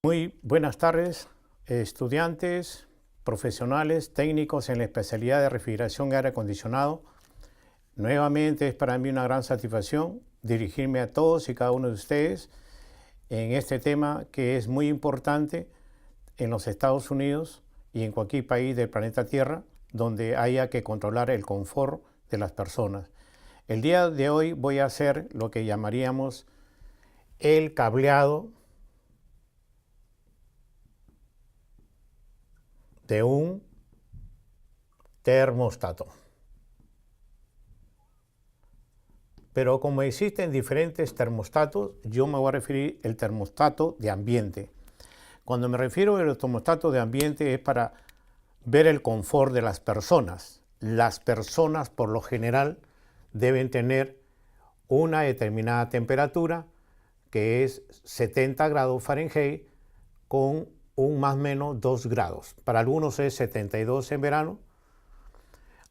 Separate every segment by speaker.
Speaker 1: Muy buenas tardes, estudiantes, profesionales, técnicos en la especialidad de refrigeración y aire acondicionado. Nuevamente es para mí una gran satisfacción dirigirme a todos y cada uno de ustedes en este tema que es muy importante en los Estados Unidos y en cualquier país del planeta Tierra donde haya que controlar el confort de las personas. El día de hoy voy a hacer lo que llamaríamos el cableado de un termostato. Pero como existen diferentes termostatos, yo me voy a referir al termostato de ambiente. Cuando me refiero al termostato de ambiente es para ver el confort de las personas. Las personas por lo general deben tener una determinada temperatura que es 70 grados Fahrenheit con un más o menos 2 grados. Para algunos es 72 en verano,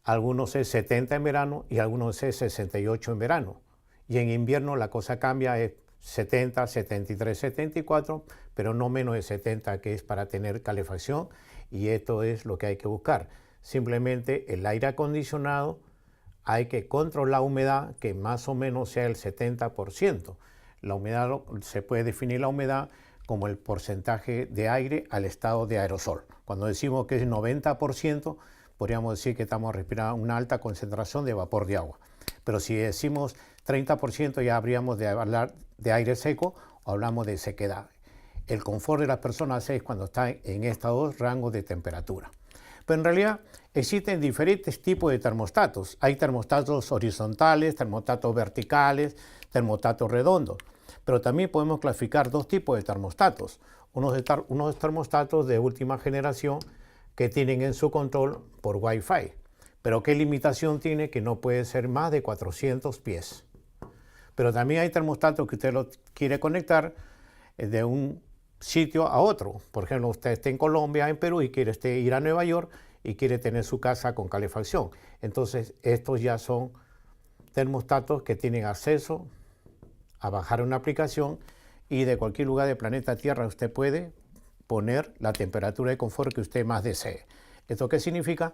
Speaker 1: algunos es 70 en verano y algunos es 68 en verano. Y en invierno la cosa cambia, es 70, 73, 74, pero no menos de 70, que es para tener calefacción, y esto es lo que hay que buscar. Simplemente el aire acondicionado hay que controlar la humedad, que más o menos sea el 70%. La humedad, se puede definir la humedad como el porcentaje de aire al estado de aerosol. Cuando decimos que es 90%, podríamos decir que estamos respirando una alta concentración de vapor de agua. Pero si decimos 30%, ya habríamos de hablar de aire seco o hablamos de sequedad. El confort de las personas es cuando están en estos dos rangos de temperatura. Pero en realidad existen diferentes tipos de termostatos. Hay termostatos horizontales, termostatos verticales, termostatos redondos. Pero también podemos clasificar dos tipos de termostatos. Unos termostatos de última generación que tienen en su control por Wi-Fi. Pero ¿qué limitación tiene? Que no puede ser más de 400 pies. Pero también hay termostatos que usted lo quiere conectar de un sitio a otro. Por ejemplo, usted está en Colombia, en Perú, y quiere ir a Nueva York y quiere tener su casa con calefacción. Entonces, estos ya son termostatos que tienen acceso a bajar una aplicación y de cualquier lugar del planeta Tierra usted puede poner la temperatura de confort que usted más desee. ¿Esto qué significa?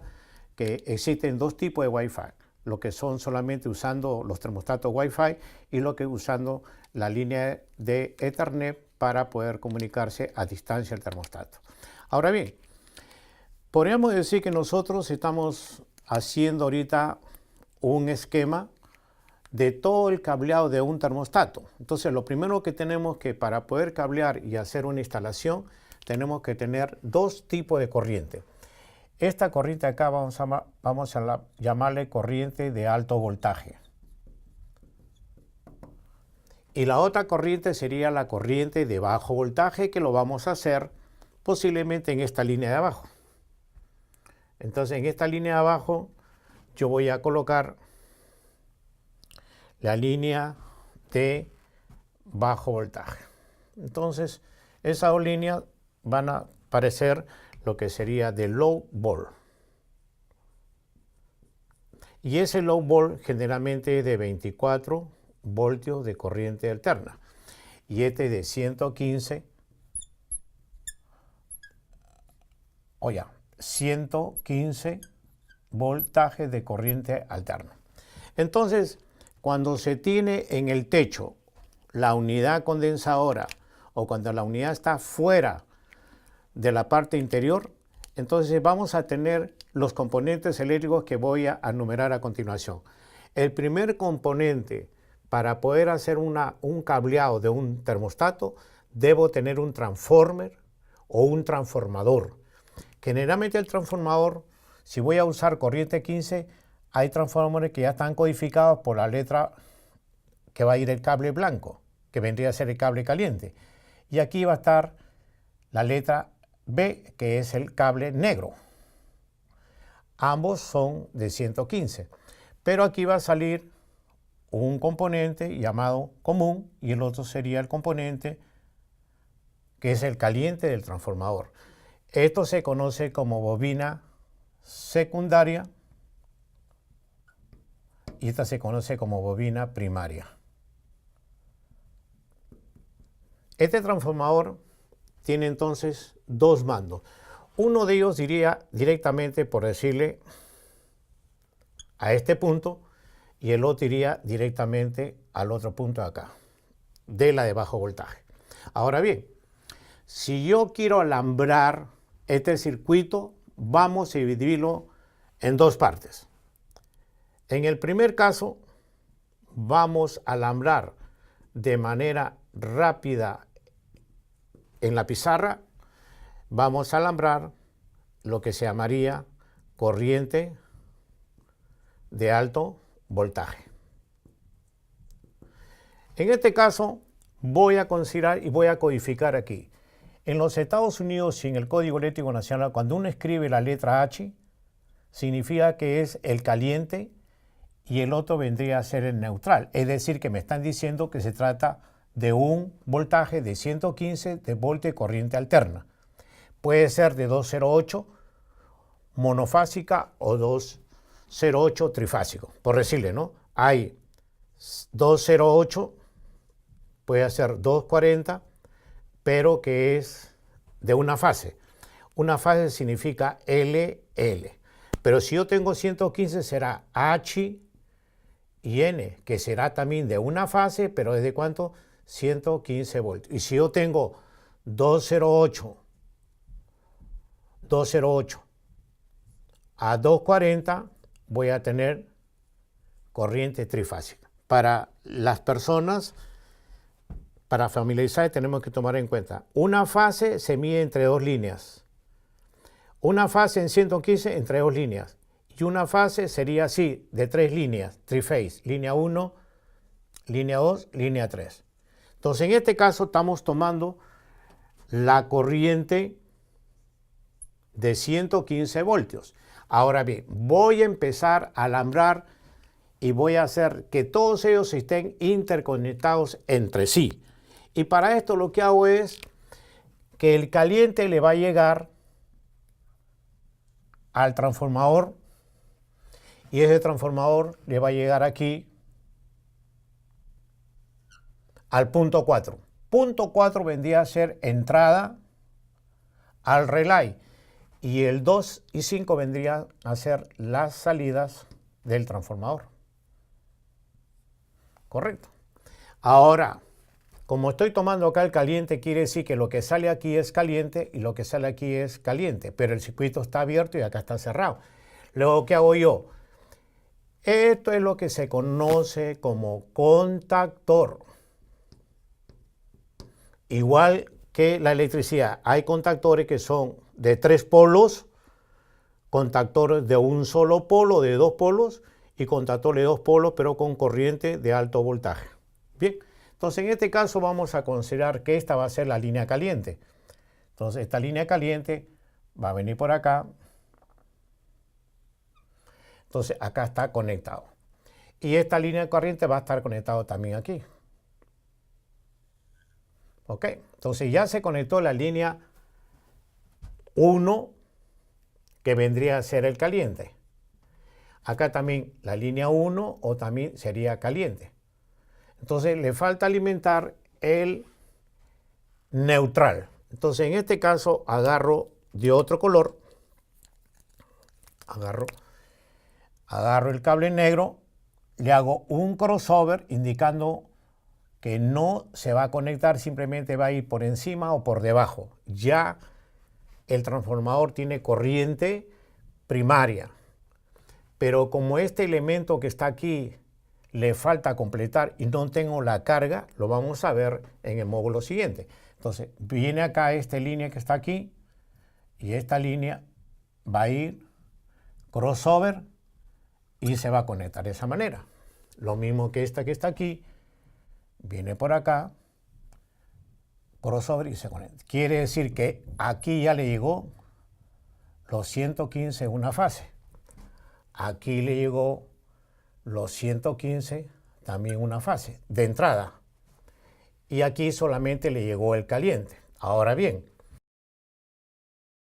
Speaker 1: Que existen dos tipos de Wi-Fi, lo que son solamente usando los termostatos Wi-Fi y lo que usando la línea de Ethernet para poder comunicarse a distancia el termostato. Ahora bien, podríamos decir que nosotros estamos haciendo ahorita un esquema de todo el cableado de un termostato. Entonces, lo primero que tenemos que para poder cablear y hacer una instalación, tenemos que tener dos tipos de corriente. Esta corriente acá vamos a llamarle corriente de alto voltaje. Y la otra corriente sería la corriente de bajo voltaje, que lo vamos a hacer posiblemente en esta línea de abajo. Entonces, en esta línea de abajo yo voy a colocar la línea de bajo voltaje. Entonces, esas dos líneas van a parecer lo que sería de low volt. Y ese low volt generalmente es de 24 voltios de corriente alterna. Y este de 115, 115 voltajes de corriente alterna. Entonces, cuando se tiene en el techo la unidad condensadora o cuando la unidad está fuera de la parte interior, entonces vamos a tener los componentes eléctricos que voy a enumerar a continuación. El primer componente para poder hacer un cableado de un termostato, debo tener un transformer o un transformador. Generalmente el transformador, si voy a usar corriente 15, hay transformadores que ya están codificados por la letra que va a ir el cable blanco, que vendría a ser el cable caliente. Y aquí va a estar la letra B, que es el cable negro. Ambos son de 115, pero aquí va a salir un componente llamado común y el otro sería el componente que es el caliente del transformador. Esto se conoce como bobina secundaria y esta se conoce como bobina primaria. Este transformador tiene entonces dos mandos. Uno de ellos diría directamente, por decirle, a este punto, y el otro iría directamente al otro punto de acá, de la de bajo voltaje. Ahora bien, si yo quiero alambrar este circuito, vamos a dividirlo en dos partes. En el primer caso, vamos a alambrar de manera rápida en la pizarra, vamos a alambrar lo que se llamaría corriente de alto voltaje. En este caso, voy a considerar y voy a codificar aquí. En los Estados Unidos y en el Código Eléctrico Nacional, cuando uno escribe la letra H, significa que es el caliente y el otro vendría a ser el neutral. Es decir, que me están diciendo que se trata de un voltaje de 115 de voltio de corriente alterna. Puede ser de 208 monofásica o 208 trifásico. Por decirle, ¿no? Hay 208, puede ser 240, pero que es de una fase. Una fase significa LL. Pero si yo tengo 115 será H y N, que será también de una fase, pero ¿es de cuánto? 115 voltios. Y si yo tengo 208 a 240, voy a tener corriente trifásica. Para las personas, para familiarizar, tenemos que tomar en cuenta, una fase se mide entre dos líneas. Una fase en 115 entre dos líneas. Y una fase sería así, de tres líneas, triphase, línea 1, línea 2, línea 3. Entonces, en este caso estamos tomando la corriente de 115 voltios. Ahora bien, voy a empezar a alambrar y voy a hacer que todos ellos estén interconectados entre sí. Y para esto lo que hago es que el caliente le va a llegar al transformador y ese transformador le va a llegar aquí al punto 4. Punto 4 vendría a ser entrada al relay y el 2 y 5 vendrían a ser las salidas del transformador. Correcto. Ahora, como estoy tomando acá el caliente, quiere decir que lo que sale aquí es caliente y lo que sale aquí es caliente, pero el circuito está abierto y acá está cerrado. Luego, ¿qué hago yo? Esto es lo que se conoce como contactor. Igual que la electricidad, hay contactores que son de 3 polos, contactores de un solo polo, de 2 polos, y contactores de 2 polos, pero con corriente de alto voltaje. Bien, entonces en este caso vamos a considerar que esta va a ser la línea caliente. Entonces esta línea caliente va a venir por acá. Entonces acá está conectado. Y esta línea de corriente va a estar conectado también aquí. Ok, entonces ya se conectó la línea 1, que vendría a ser el caliente. Acá también la línea 1 o también sería caliente. Entonces le falta alimentar el neutral. Entonces en este caso agarro de otro color, agarro el cable negro, le hago un crossover indicando que no se va a conectar, simplemente va a ir por encima o por debajo. Ya el transformador tiene corriente primaria, pero como este elemento que está aquí le falta completar y no tengo la carga, lo vamos a ver en el módulo siguiente. Entonces viene acá esta línea que está aquí y esta línea va a ir crossover y se va a conectar de esa manera. Lo mismo que esta que está aquí, viene por acá, crossover y se conecta. Quiere decir que aquí ya le llegó los 115 en una fase. Aquí le llegó los 115 también una fase de entrada. Y aquí solamente le llegó el caliente. Ahora bien,